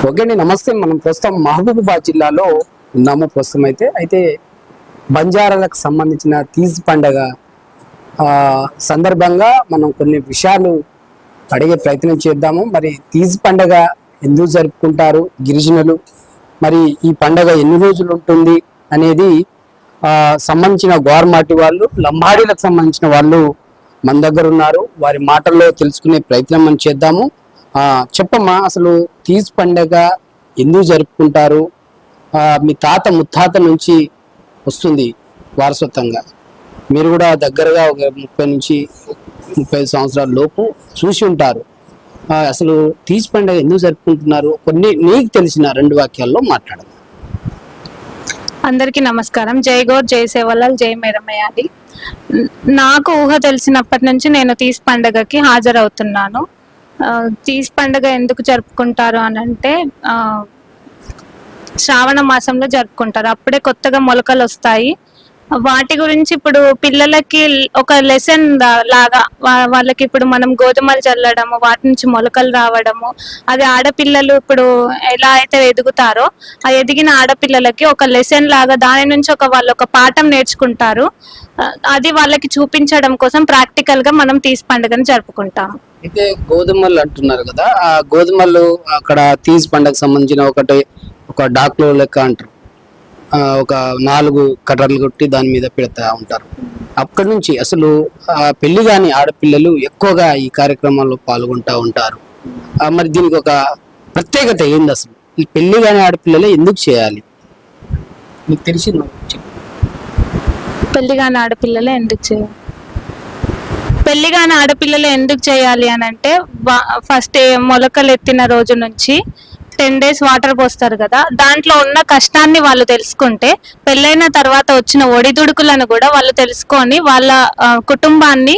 Okay అండి, నమస్తే. మనం ప్రస్తుతం మహబూబాబాద్ జిల్లాలో ఉన్నాము. ప్రస్తుతం అయితే బంజారాలకు సంబంధించిన తీజ్ పండగ సందర్భంగా మనం కొన్ని విషయాలు అడిగే ప్రయత్నం చేద్దాము. మరి తీజ్ పండగ ఎందుకు జరుపుకుంటారు గిరిజనులు, మరి ఈ పండగ ఎన్ని రోజులు ఉంటుంది అనేది సంబంధించిన గోర్మాటి వాళ్ళు, లంబాడీలకు సంబంధించిన వాళ్ళు మన దగ్గర ఉన్నారు. వారి మాటల్లో తెలుసుకునే ప్రయత్నం మనం చేద్దాము. చెప్పమ్మా, అసలు తీజ్ పండగ ఎందుకు జరుపుకుంటారు? మీ తాత ముత్తాత నుంచి వస్తుంది వారసత్వంగా, మీరు కూడా దగ్గరగా ఒక 30 నుంచి 35 సంవత్సరాల లోపు చూసి ఉంటారు. అసలు తీజ్ పండగ ఎందుకు జరుపుకుంటున్నారు? కొన్ని నీకు తెలిసిన 2 వాక్యాల్లో మాట్లాడదు. అందరికీ నమస్కారం. జై గౌర్, జై సేవలాల్, జై మేరమయ్యాది. నాకు ఊహ తెలిసినప్పటి నుంచి నేను తీజ్ పండగకి హాజరవుతున్నాను. తీజ్ పండుగ ఎందుకు జరుపుకుంటారు అని అంటే శ్రావణ మాసంలో జరుపుకుంటారు. అప్పుడే కొత్తగా మొలకలు వస్తాయి. వాటి గురించి ఇప్పుడు పిల్లలకి ఒక లెసన్ లాగా వాళ్ళకి ఇప్పుడు మనం గోధుమలు చల్లడము, వాటి నుంచి మొలకలు రావడము, అది ఆడపిల్లలు ఇప్పుడు ఎలా అయితే ఎదుగుతారో ఆ ఎదిగిన ఆడపిల్లలకి ఒక లెసన్ లాగా దాని నుంచి వాళ్ళు ఒక పాఠం నేర్చుకుంటారు. అది వాళ్ళకి చూపించడం కోసం ప్రాక్టికల్ గా మనం తీజ్ పండుగను జరుపుకుంటాము. అయితే గోధుమలు అంటున్నారు కదా, ఆ గోధుమలు అక్కడ తీజ్ పండుగకు సంబంధించిన ఒక డాక్లో లెక్క అంటారు. ఒక 4 కర్రలు కొట్టి దాని మీద పెడతా ఉంటారు. అక్కడి నుంచి అసలు పెళ్లి కాని ఆడపిల్లలు ఎక్కువగా ఈ కార్యక్రమాల్లో పాల్గొంటూ ఉంటారు. మరి దీనికి ఒక ప్రత్యేకత ఏంది? అసలు ఈ పెళ్లి కాని ఆడపిల్లలే ఎందుకు చేయాలి? మీకు తెలిసింది పెళ్లి కాని ఆడపిల్లలే ఎందుకు చేయాలి? పెళ్లి కాని ఆడపిల్లలు ఎందుకు చేయాలి అని అంటే, ఫస్ట్ మొలకలు ఎత్తిన రోజు నుంచి 10 days వాటర్ పోస్తారు కదా, దాంట్లో ఉన్న కష్టాన్ని వాళ్ళు తెలుసుకుంటే పెళ్ళైన తర్వాత వచ్చిన ఒడిదుడుకులను కూడా వాళ్ళు తెలుసుకొని వాళ్ళ కుటుంబాన్ని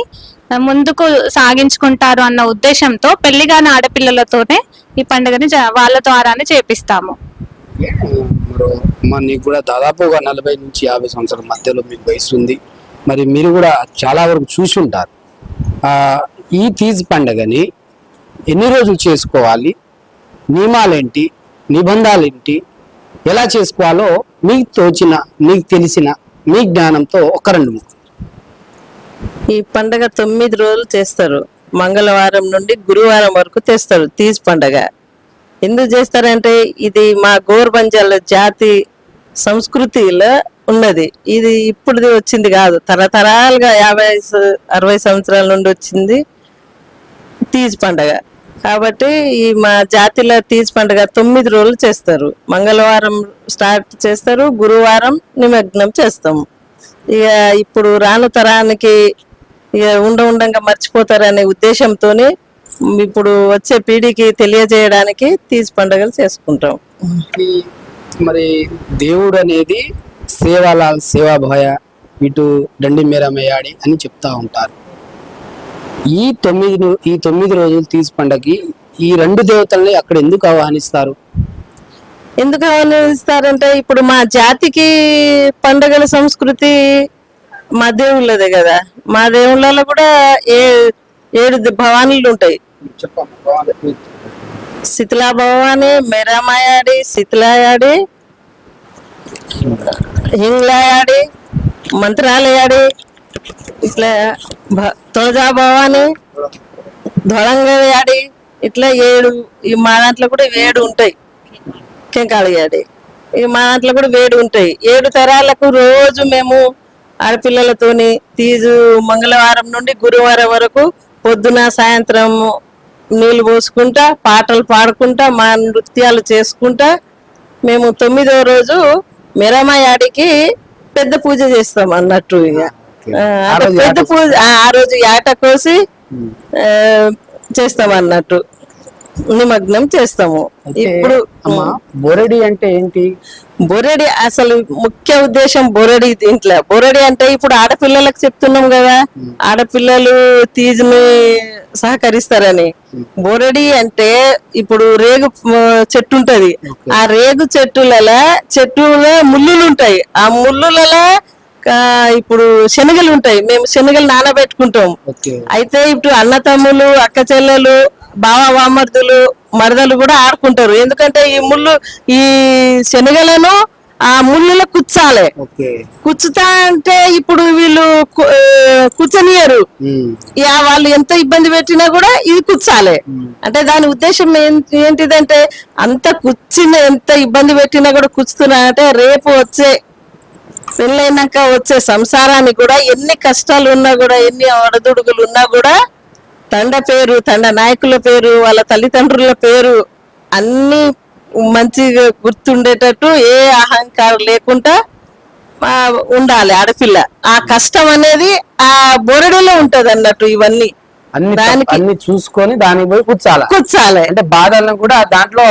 ముందుకు సాగించుకుంటారు అన్న ఉద్దేశంతో పెళ్లి కాని ఆడపిల్లలతోనే ఈ పండుగని వాళ్ళ ద్వారానే చేపిస్తాము. నీకు కూడా దాదాపు 40 నుంచి 50 సంవత్సరాల మధ్యలో మీకు వయసు ఉంది. మరి మీరు కూడా చాలా వరకు చూసి ఉంటారు. ఈ తీజ్ పండుగని ఎన్ని రోజులు చేసుకోవాలి, నియమాలేంటి, నిబంధనలేంటి, ఎలా చేసుకోవాలో మీకు తోచిన, మీకు తెలిసిన మీ జ్ఞానంతో ఒక 2 ఈ పండగ 9 రోజులు చేస్తారు. మంగళవారం నుండి గురువారం వరకు చేస్తారు తీజ్ పండగ. ఎందుకు చేస్తారంటే ఇది మా గోర్బంజాల జాతి సంస్కృతిలో ఉన్నది. ఇది ఇప్పుడు వచ్చింది కాదు, తరతరాలుగా 50-60 సంవత్సరాల నుండి వచ్చింది తీజ్ పండగ. కాబట్టి ఈ మా జాతిలో తీజ్ పండుగ 9 రోజులు చేస్తారు. మంగళవారం స్టార్ట్ చేస్తారు, గురువారం నిమగ్నం చేస్తాము. ఇక ఇప్పుడు రాను తరానికి ఇక ఉండంగా మర్చిపోతారనే ఉద్దేశంతోనే ఇప్పుడు వచ్చే పీడికి తెలియజేయడానికి తీజ్ పండుగలు చేసుకుంటాం. మరి దేవుడు అనేది సేవాలాల్, సేవాభాయ, ఇటు దండి మేరమయ్యాడి అని చెప్తా ఉంటారు. ఈ 9 రోజులు తీజ్ పండగకి ఈ 2 దేవతల్ని అక్కడ ఎందుకు ఆహ్వానిస్తారు? ఎందుకు ఆహ్వానిస్తారంటే ఇప్పుడు మా జాతికి పండుగల సంస్కృతి మా దేవుళ్ళదే కదా. మా దేవుళ్ళలో కూడా 7 భవానీలు ఉంటాయి. శీతలా భవాని, మేరామాయాడి, శీతలాయాడి, హింగ్లాయాడి, మంత్రాలయాడి, ఇట్లా తోజా భవాని, ధొళంగయాడి, ఇట్లా 7. ఈ మా దాంట్లో కూడా 7 ఉంటాయి. కెంకాళయాడి ఈ మా దాంట్లో కూడా 7 ఉంటాయి. 7 తరాలకు రోజు మేము ఆడపిల్లలతోని తీజు మంగళవారం నుండి గురువారం వరకు పొద్దున సాయంత్రం నీళ్ళు పోసుకుంటా, పాటలు పాడుకుంటా, మా నృత్యాలు చేసుకుంటా మేము 9వ రోజు మెరమయాడికి పెద్ద పూజ చేస్తాం అన్నట్టు. ఇక పెద్ద పూజ ఆ రోజు యాట కోసి చేస్తాం అన్నట్టు, నిమగ్నం చేస్తాము. ఇప్పుడు బొరడి అంటే ఏంటి? బొరడి అసలు ముఖ్య ఉద్దేశం బొరడి. దీంట్లో బొరడి అంటే ఇప్పుడు ఆడపిల్లలకు చెప్తున్నాం కదా, ఆడపిల్లలు తీజుని సహకరిస్తారని. బొరడి అంటే ఇప్పుడు రేగు చెట్టు ఉంటది, ఆ రేగు చెట్టులో ముళ్ళులు ఉంటాయి. ఆ ముళ్ళులలో ఇప్పుడు శనగలు ఉంటాయి. మేము శనగలు నానబెట్టుకుంటాం. అయితే ఇప్పుడు అన్న తమ్ములు, అక్క చెల్లెలు, బావ బామర్దులు మరదలు కూడా ఆడుకుంటారు. ఎందుకంటే ఈ శనగలను ఆ ముళ్ళలో కుచ్చాలి. ఓకే. కుచ్చుతా అంటే ఇప్పుడు వీళ్ళు కుచ్చనియరు. వాళ్ళు ఎంత ఇబ్బంది పెట్టినా కూడా ఇది కుచ్చాలి. అంటే దాని ఉద్దేశం ఏంటిదంటే ఎంత ఇబ్బంది పెట్టినా కూడా కుచ్చుతున్నా అంటే రేపు వచ్చే పెళ్ళైనాక వచ్చే సంసారానికి కూడా ఎన్ని కష్టాలు ఉన్నా కూడా ఎన్ని ఒడదుడుగులు ఉన్నా కూడా తండ నాయకుల పేరు వాళ్ళ తల్లిదండ్రుల పేరు అన్ని మంచిగా గుర్తుండేటట్టు ఏ అహంకారం లేకుండా ఉండాలి ఆడపిల్ల. ఆ కష్టం అనేది ఆ బోరడిలో ఉంటది అన్నట్టు. ఇవన్నీ అన్ని చూసుకొని దానికి పోయి కూర్చాలి. అంటే బాధలను కూడా దాంట్లో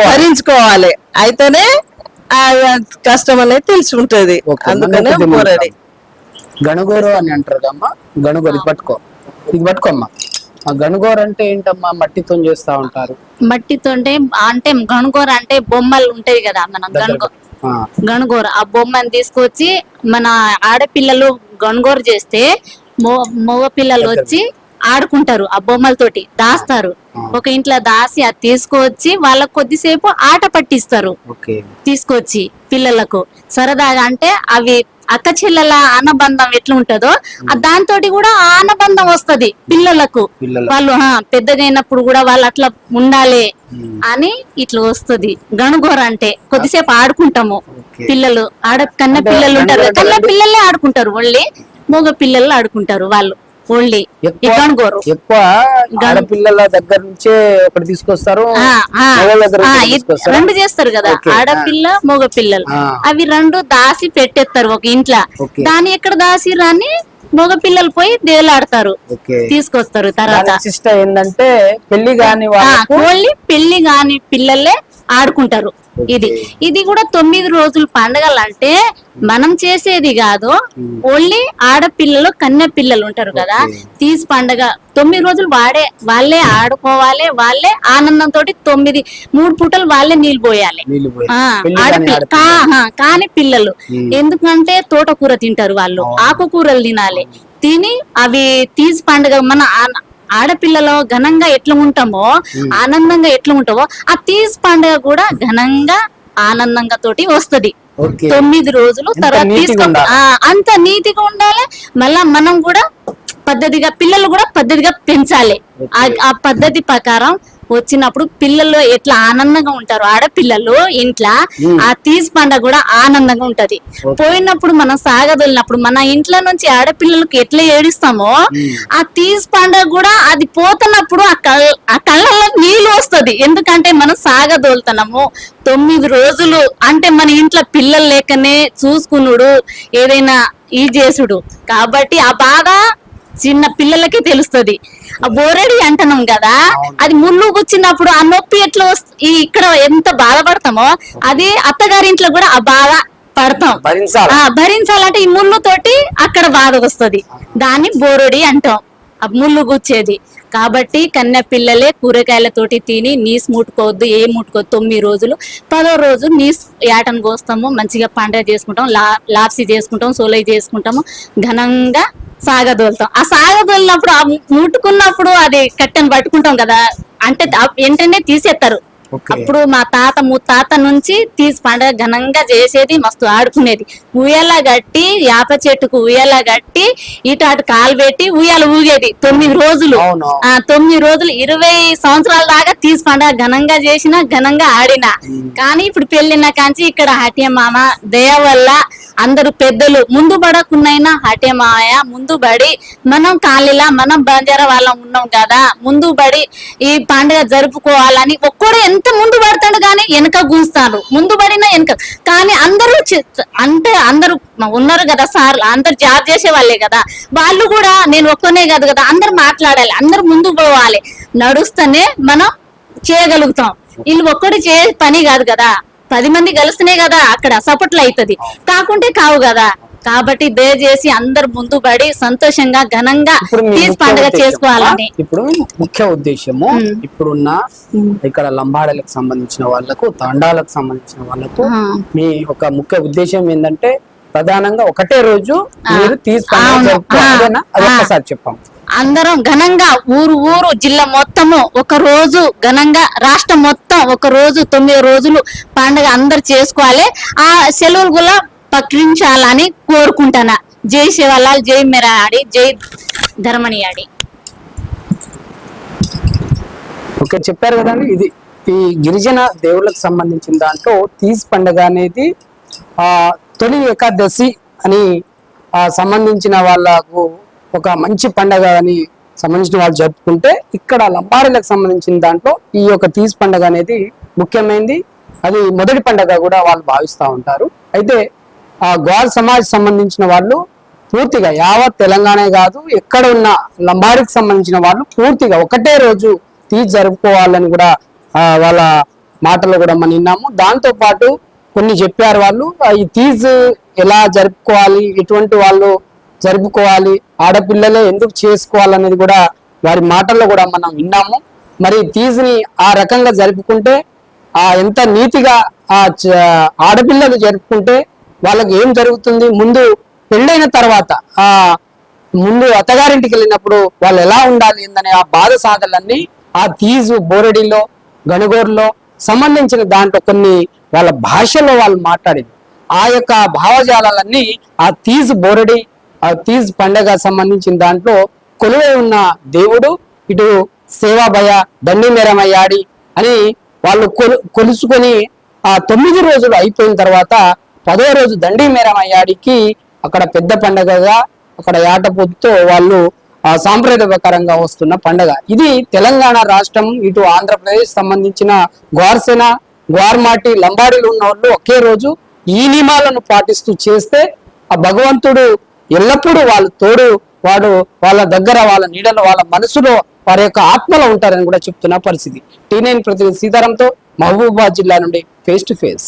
భరించుకోవాలి. అయితేనే ఆ కష్టం అనేది తెలిసి ఉంటది. అందుకనే బోరడి గణగోరు అని అంటారు అమ్మా. గణగోరు ఇది పట్టుకోమ్మా. ఆ గణగోర అంటే ఏంటమ్మా? మట్టితో చేస్తా ఉంటారు. మట్టితో అంటే గణగోర అంటే బొమ్మలు ఉంటాయి కదా, మనం గణగోర ఆ బొమ్మని తీసుకొచ్చి మన ఆడపిల్లలు గణగోర చేస్తే మగ పిల్లలు వచ్చి ఆడుకుంటారు. ఆ బొమ్మలతోటి దాస్తారు. ఒక ఇంట్లో దాసి అది తీసుకొచ్చి వాళ్ళకు కొద్దిసేపు ఆట పట్టిస్తారు. తీసుకొచ్చి పిల్లలకు సరదాగా. అంటే అవి అక్క చెల్లెల ఆనబంధం ఎట్లా ఉంటదో దాంతో కూడా ఆనబంధం వస్తది పిల్లలకు. వాళ్ళు పెద్దగా అయినప్పుడు కూడా వాళ్ళు అట్లా ఉండాలి అని ఇట్లా వస్తది. గణగోర అంటే కొద్దిసేపు ఆడుకుంటాము. పిల్లలు కన్న పిల్లలు ఉంటారు, కన్న పిల్లలే ఆడుకుంటారు. ఓన్లీ మగ పిల్లలు ఆడుకుంటారు వాళ్ళు. ఓన్లీ ఎక్కువ ఆడపిల్లల దగ్గర నుంచే ఒకటి తీసుకొస్తారు, రెండు చేస్తారు కదా, ఆడపిల్ల మగ పిల్లలు. అవి రెండు దాసి పెట్టేస్తారు ఒక ఇంట్లో. దాని ఎక్కడ దాసి రాని మగ పిల్లలు పోయి దేవులాడతారు, తీసుకొస్తారు. తర్వాత ఏంటంటే పెళ్లి కాని ఓన్లీ పెళ్లి కాని పిల్లలే ఆడుకుంటారు. ఇది కూడా 9 రోజులు పండగలు అంటే మనం చేసేది కాదు. ఓన్లీ ఆడపిల్లలు కన్య పిల్లలు ఉంటారు కదా, తీసి పండగ 9 రోజులు వాళ్ళే ఆడుకోవాలి. వాళ్ళే ఆనందంతో 3 పూటలు వాళ్ళే నీళ్ళు పోయాలి. కాని పిల్లలు ఎందుకంటే తోటకూర తింటారు వాళ్ళు, ఆకుకూరలు తినాలి. తిని అవి తీసి పండగ మన ఆడపిల్లలో ఘనంగా ఎట్లా ఉంటామో, ఆనందంగా ఎట్లా ఉంటామో ఆ తీజ్ పండుగ కూడా ఘనంగా ఆనందంగా తోటి వస్తది. 9 రోజులు తర్వాత అంత నీతిగా ఉండాలి. మళ్ళా మనం కూడా పద్ధతిగా, పిల్లలు కూడా పద్ధతిగా పెంచాలి. ఆ పద్ధతి ప్రకారం వచ్చినప్పుడు పిల్లలు ఎట్లా ఆనందంగా ఉంటారు ఆడపిల్లలు ఇంట్లో, ఆ తీజ్ పండుగ కూడా ఆనందంగా ఉంటది. పోయినప్పుడు మనం సాగదొలినప్పుడు మన ఇంట్లో నుంచి ఆడపిల్లలకు ఎట్లా ఏడిస్తామో ఆ తీజ్ పండుగ కూడా అది పోతున్నప్పుడు ఆ కళ్ళల్లో నీళ్ళు వస్తది. ఎందుకంటే మనం సాగదోలుతున్నాము 9 రోజులు. అంటే మన ఇంట్లో పిల్లలు లేకనే చూసుకునుడు, ఏదైనా ఈ చేసుడు. కాబట్టి ఆ బాధ చిన్న పిల్లలకే తెలుస్తుంది. ఆ బోరడి అంటున్నాం కదా, అది ముళ్ళు గుచ్చినప్పుడు ఆ నొప్పి ఎట్లా ఇక్కడ ఎంత బాధపడతామో అది అత్తగారింట్లో కూడా ఆ బాధ పడతాం, భరించాలంటే ఈ ముళ్ళు తోటి అక్కడ బాధ వస్తుంది. దాన్ని బోరడి అంటాం, ఆ ముళ్ళు గుచ్చేది. కాబట్టి కన్య పిల్లలే కూరగాయలతోటి తిని నీసు ముట్టుకోవద్దు, ఏం ముట్టుకోవద్దు. 9 రోజులు 10వ రోజు నీసు యాటను కోస్తాము, మంచిగా పండుగ చేసుకుంటాం, లాప్సీ చేసుకుంటాం, సోలై చేసుకుంటాము, ఘనంగా సాగదోలుతాం. ఆ సాగదోలినప్పుడు ఆ ముట్టుకున్నప్పుడు అది కట్టెను పట్టుకుంటాం కదా, అంటే వెంటనే తీసేస్తారు. అప్పుడు మా ముత్తాత నుంచి తీసి పండుగ ఘనంగా చేసేది, మస్తు ఆడుకునేది. ఉయ్యాల గట్టి, యాప చెట్టుకు ఉయ్యాల గట్టి ఇటు అటు కాలు పెట్టి ఉయ్యాల ఊగేది 9 రోజులు. 9 రోజులు 20 సంవత్సరాల దాకా తీసి పండుగ ఘనంగా చేసిన, ఘనంగా ఆడిన. కానీ ఇప్పుడు పెళ్ళిన కాంచి ఇక్కడ హటియ మామ దయ వల్ల అందరు పెద్దలు ముందు పడకున్నైనా హటియ మామయ్య ముందు పడి, మనం కాలిలా మనం బంజారా వాళ్ళం ఉన్నాం కదా, ముందు పడి ఈ పండుగ జరుపుకోవాలని ఒక్కడే ఎంత ముందు పడతాడు కానీ వెనక గూస్తాడు. ముందు పడినా వెనక. కానీ అందరూ అంటే అందరూ ఉన్నారు కదా సార్, అందరు జాబ్ చేసే వాళ్ళే కదా, వాళ్ళు కూడా నేను ఒక్కనే కాదు కదా, అందరు మాట్లాడాలి, అందరు ముందు పోవాలి. నడుస్తూనే మనం చేయగలుగుతాం. వీళ్ళు ఒక్కడు చే పని కాదు కదా, 10 మంది కలిస్తేనే కదా అక్కడ సపోర్ట్లు అవుతుంది, కాకుంటే కావు కదా. కాబట్టి దయచేసి అందరు ముందు పడి సంతోషంగా ఘనంగా తీజ్ పండుగ చేసుకోవాలని ఇప్పుడు ముఖ్య ఉద్దేశము. ఇప్పుడున్న ఇక్కడ లంబాడలకు సంబంధించిన వాళ్ళకు, తాండాలకు సంబంధించిన వాళ్ళకు మీ ఒక ముఖ్య ఉద్దేశం ఏంటంటే ప్రధానంగా ఒకటే రోజు మీరు తీజ్ పండుగ జరుపుకోవాలన్నా అది ఒక్కసారి చెప్పాము. అందరం ఘనంగా ఊరు ఊరు జిల్లా మొత్తము ఒక రోజు ఘనంగా రాష్ట్రం మొత్తం ఒక రోజు 9 రోజులు పండుగ అందరు చేసుకోవాలి. ఆ సెలవులు కూడా ప్రకటించాలని కోరుకుంటాను. జై శివలాల్, జై మెరాడి, జై ధర్మనియాడి. ఓకే, చెప్పారు కదండి. ఇది ఈ గిరిజన దేవుళ్ళకు సంబంధించిన దాంట్లో తీజ్ పండుగ అనేది తొలి ఏకాదశి అని సంబంధించిన వాళ్ళకు ఒక మంచి పండగ అని సంబంధించిన వాళ్ళు జరుపుకుంటే, ఇక్కడ లంబాడీలకు సంబంధించిన దాంట్లో ఈ యొక్క తీజ్ పండుగ అనేది ముఖ్యమైనది. అది మొదటి పండగ కూడా వాళ్ళు భావిస్తూ ఉంటారు. అయితే గ్వాల్ సమాజ్ సంబంధించిన వాళ్ళు పూర్తిగా యావత్ తెలంగాణ కాదు, ఎక్కడ ఉన్న లంబాడీకి సంబంధించిన వాళ్ళు పూర్తిగా ఒకటే రోజు తీజ్ జరుపుకోవాలని కూడా వాళ్ళ మాటల్లో కూడా మనం విన్నాము. దాంతో పాటు కొన్ని చెప్పారు వాళ్ళు, ఈ తీజ్ ఎలా జరుపుకోవాలి, ఎటువంటి వాళ్ళు జరుపుకోవాలి, ఆడపిల్లలే ఎందుకు చేసుకోవాలనేది కూడా వారి మాటల్లో కూడా మనం విన్నాము. మరి తీజ్ని ఆ రకంగా జరుపుకుంటే ఎంత నీతిగా ఆడపిల్లలు జరుపుకుంటే వాళ్ళకి ఏం జరుగుతుంది, ముందు పెళ్ళైన తర్వాత ముందు అత్తగారింటికి వెళ్ళినప్పుడు వాళ్ళు ఎలా ఉండాలి ఏందనే ఆ బాధ సాధలన్నీ ఆ తీజు బోరడిలో గణగోర్లో సంబంధించిన దాంట్లో కొన్ని వాళ్ళ భాషలో వాళ్ళు మాట్లాడింది. ఆ యొక్క భావజాలన్నీ ఆ తీజ్ బోరడి, ఆ తీజ్ పండగ సంబంధించిన దాంట్లో కొలువై ఉన్న దేవుడు ఇటు సేవాభయ దండి మేరమయ్యాడి అని వాళ్ళు కొలుసుకొని ఆ 9 రోజులు అయిపోయిన తర్వాత 10వ రోజు దండి మేరమయ్యాడికి అక్కడ పెద్ద పండగగా అక్కడ యాటపోతుతో వాళ్ళు సాంప్రదాయకరంగా వస్తున్న పండగ. ఇది తెలంగాణ రాష్ట్రం ఇటు ఆంధ్రప్రదేశ్ సంబంధించిన గ్వార్సేన, గ్వార్మాటి, లంబాడీలు ఉన్న వాళ్ళు ఒకే రోజు ఈ నియమాలను పాటిస్తూ చేస్తే ఆ భగవంతుడు ఎల్లప్పుడూ వాళ్ళ తోడు, వాడు వాళ్ళ దగ్గర, వాళ్ళ నీడలో, వాళ్ళ మనసులో, వారి యొక్క ఆత్మలో ఉంటారని కూడా చెప్తున్న పరిస్థితి. T9 ప్రతినిధి సీతారాంతో మహబూబాబాద్ జిల్లా నుండి ఫేస్ టు ఫేస్.